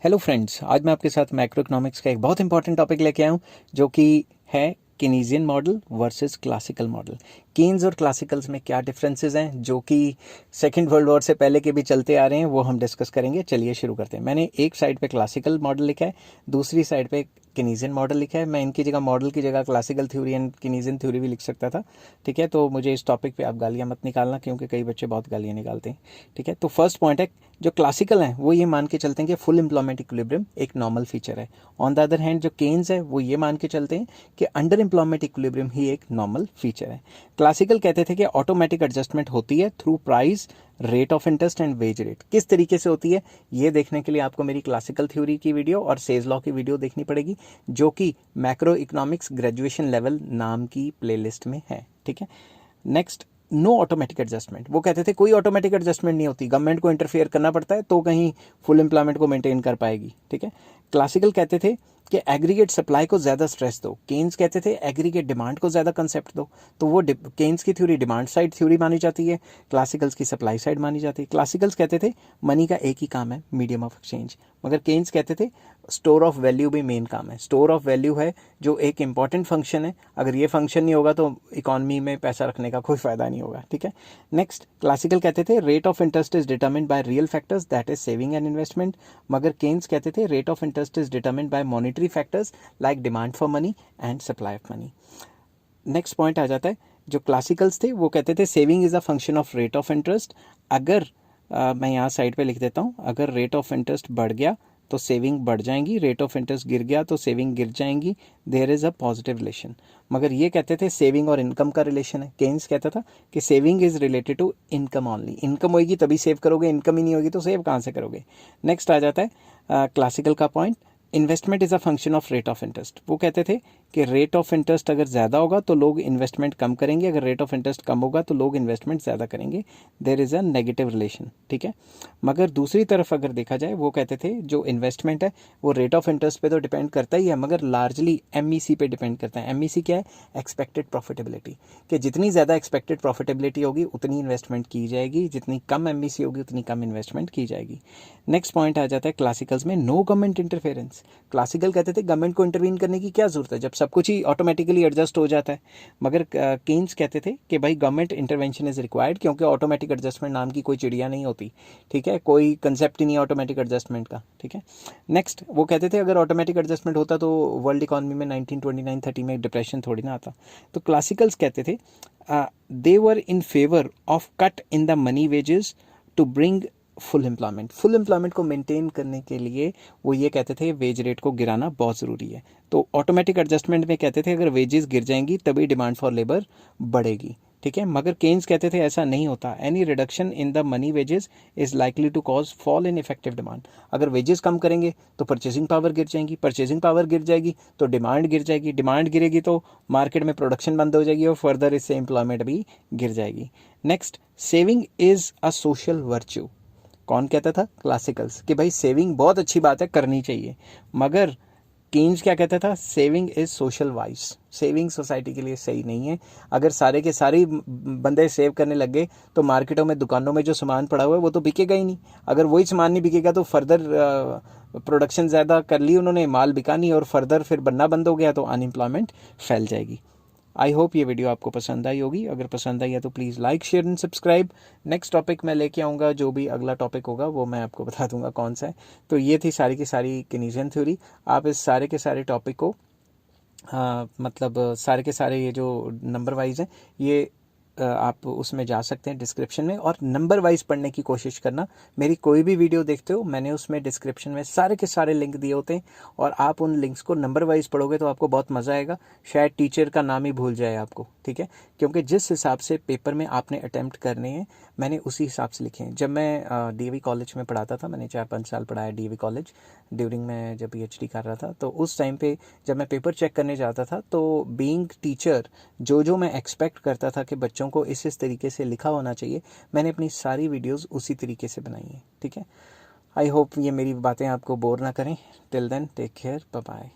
Hello friends, आज मैं आपके साथ मैक्रो इकोनॉमिक्स का एक बहुत इंपॉर्टेंट टॉपिक लेके आया हूँ जो कि है Keynesian model versus classical model. Keynes और क्लासिकल्स में क्या डिफरेंसेस हैं जो कि सेकेंड वर्ल्ड वॉर से पहले के भी चलते आ रहे हैं, वो हम डिस्कस करेंगे। चलिए शुरू करते हैं। मैंने एक साइड पे क्लासिकल मॉडल लिखा है, दूसरी साइड पे केनीजियन मॉडल लिखा है। मैं इनकी जगह मॉडल की जगह classical theory and Keynesian theory भी लिख सकता था। ठीक है, तो मुझे इस टॉपिक पे आप गालियाँ मत निकालना, क्योंकि कई बच्चे बहुत गालियाँ निकालते हैं। ठीक है, तो फर्स्ट पॉइंट है, जो क्लासिकल हैं वो ये मान के चलते हैं कि फुल एम्प्लॉयमेंट इक्विलिब्रियम एक नॉर्मल फीचर है। ऑन द अदर हैंड जो केन्स है वो ये मान के चलते हैं कि अंडर एम्प्लॉयमेंट इक्विलिब्रियम ही एक नॉर्मल फीचर है। क्लासिकल कहते थे कि ऑटोमेटिक एडजस्टमेंट होती है through price, rate of interest and wage rate. किस तरीके से होती है ये देखने के लिए आपको मेरी क्लासिकल थ्योरी की वीडियो और सेज लॉ की वीडियो देखनी पड़ेगी, जो कि मैक्रो इकोनॉमिक्स ग्रेजुएशन लेवल नाम की प्लेलिस्ट में है। ठीक है, नेक्स्ट, नो ऑटोमेटिक एडजस्टमेंट। वो कहते थे कोई ऑटोमेटिक एडजस्टमेंट नहीं होती, गवर्नमेंट को इंटरफेयर करना पड़ता है तो कहीं फुल एम्प्लॉयमेंट को मेंटेन कर पाएगी। ठीक है, क्लासिकल कहते थे कि एग्रीगेट सप्लाई को ज़्यादा स्ट्रेस दो, केन्स कहते थे एग्रीगेट डिमांड को ज़्यादा कंसेप्ट दो। तो वो केन्स की थ्योरी डिमांड साइड थ्योरी मानी जाती है, क्लासिकल्स की सप्लाई साइड मानी जाती है। क्लासिकल्स कहते थे मनी का एक ही काम है, मीडियम ऑफ एक्सचेंज, मगर केन्स कहते थे स्टोर ऑफ वैल्यू भी मेन काम है। स्टोर ऑफ वैल्यू है जो एक इंपॉर्टेंट फंक्शन है, अगर ये फंक्शन नहीं होगा तो इकोनॉमी में पैसा रखने का कोई फ़ायदा नहीं होगा। ठीक है, नेक्स्ट, क्लासिकल कहते थे rate of interest is determined by real factors, that is saving and investment, मगर केन्स कहते थे rate of interest is determined by monetary factors like demand for money and supply of money. Next point आ जाता है, जो classicals थे वो कहते थे saving is a function of rate of interest. अगर मैं यहाँ साइड पे लिख देता हूँ, अगर रेट ऑफ इंटरेस्ट बढ़ गया तो सेविंग बढ़ जाएंगी, रेट ऑफ इंटरेस्ट गिर गया तो सेविंग गिर जाएंगी, there is a positive relation. मगर ये कहते थे सेविंग और इनकम का रिलेशन है। केन्स कहता था कि saving is related to income only, income होगी तभी सेव करोगे, इनकम ही नहीं होगी तो सेव कहाँ से करोगे। नेक्स्ट आ जाता है क्लासिकल का point, investment is a function of rate of interest. वो कहते थे कि रेट ऑफ इंटरेस्ट अगर ज़्यादा होगा तो लोग इन्वेस्टमेंट कम करेंगे, अगर रेट ऑफ इंटरेस्ट कम होगा तो लोग इन्वेस्टमेंट ज़्यादा करेंगे, there is a negative relation. ठीक है, मगर दूसरी तरफ अगर देखा जाए, वो कहते थे जो इन्वेस्टमेंट है वो रेट ऑफ इंटरेस्ट पे तो डिपेंड करता ही है, मगर लार्जली एमईसी पे डिपेंड करता है। एमईसी क्या है? एक्सपेक्टेड प्रॉफिटेबिलिटी, कि जितनी ज़्यादा एक्सपेक्टेड प्रॉफिटेबिलिटी होगी उतनी इन्वेस्टमेंट की जाएगी, जितनी कम एमईसी होगी उतनी कम इन्वेस्टमेंट की जाएगी। नेक्स्ट पॉइंट आ जाता है क्लासिकल्स में, नो गवर्नमेंट इंटरफेरेंस। क्लासिकल कहते थे गवर्नमेंट को इंटरवीन करने की क्या जरूरत है जब सब कुछ ही ऑटोमेटिकली एडजस्ट हो जाता है, मगर केन्स कहते थे कि भाई गवर्नमेंट इंटरवेंशन इज रिक्वायर्ड, क्योंकि ऑटोमेटिक एडजस्टमेंट नाम की कोई चिड़िया नहीं होती। ठीक है, कोई कंसेप्ट ही नहीं ऑटोमेटिक एडजस्टमेंट का। ठीक है, नेक्स्ट, वो कहते थे अगर ऑटोमेटिक एडजस्टमेंट होता तो वर्ल्ड इकोनॉमी में 1929-30 में डिप्रेशन थोड़ी ना आता। तो क्लासिकल्स कहते थे they were in favour of cut in the money wages to bring full employment. Full employment को मेंटेन करने के लिए वो ये कहते थे वेज रेट को गिराना बहुत ज़रूरी है। तो ऑटोमेटिक एडजस्टमेंट में कहते थे अगर वेजेस गिर जाएंगी तभी डिमांड फॉर लेबर बढ़ेगी। ठीक है, मगर केन्स कहते थे ऐसा नहीं होता, any reduction in the money wages is likely to cause fall in effective demand. अगर वेजेस कम करेंगे तो परचेजिंग पावर गिर जाएगी, परचेजिंग पावर गिर जाएगी तो डिमांड गिर जाएगी, डिमांड गिरेगी तो मार्केट में प्रोडक्शन बंद हो जाएगी और फर्दर इससे एम्प्लॉयमेंट भी गिर जाएगी। Next, saving is a social virtue. कौन कहता था? क्लासिकल्स, कि भाई सेविंग बहुत अच्छी बात है, करनी चाहिए, मगर केन्स क्या कहता था? Saving is social wise, saving society के लिए सही नहीं है। अगर सारे के सारे बंदे सेव करने लग गए तो मार्केटों में, दुकानों में जो सामान पड़ा हुआ है वो तो बिकेगा ही नहीं। अगर वही सामान नहीं बिकेगा तो फर्दर प्रोडक्शन ज़्यादा कर ली उन्होंने, माल बिका नहीं और फर्दर फिर बनना बंद हो गया तो अनएम्प्लॉयमेंट फैल जाएगी। आई होप ये वीडियो आपको पसंद आई होगी। अगर पसंद आई है तो please like, share and subscribe. Next topic मैं लेके आऊँगा, जो भी अगला टॉपिक होगा वो मैं आपको बता दूंगा कौन सा है। तो ये थी सारी की सारी केनीजियन थ्योरी। आप इस सारे के सारे टॉपिक को मतलब सारे के सारे ये जो नंबर वाइज हैं ये आप उसमें जा सकते हैं डिस्क्रिप्शन में, और नंबर वाइज पढ़ने की कोशिश करना। मेरी कोई भी वीडियो देखते हो मैंने उसमें डिस्क्रिप्शन में सारे के सारे लिंक दिए होते हैं, और आप उन लिंक्स को नंबर वाइज पढ़ोगे तो आपको बहुत मज़ा आएगा। शायद टीचर का नाम ही भूल जाए आपको। ठीक है, क्योंकि जिस हिसाब से पेपर में आपने अटैम्प्ट करने हैं मैंने उसी हिसाब से लिखे हैं। जब मैं डीएवी कॉलेज में पढ़ाता था, मैंने 4-5 साल पढ़ाया डीएवी कॉलेज ड्यूरिंग मैं जब पीएचडी कर रहा था, तो उस टाइम पे जब मैं पेपर चेक करने जाता था तो बीइंग टीचर जो मैं एक्सपेक्ट करता था कि बच्चों को इस तरीके से लिखा होना चाहिए, मैंने अपनी सारी वीडियोस उसी तरीके से बनाई हैं। ठीक है, आई होप ये मेरी बातें आपको बोर ना करें। Till then take care, bye bye.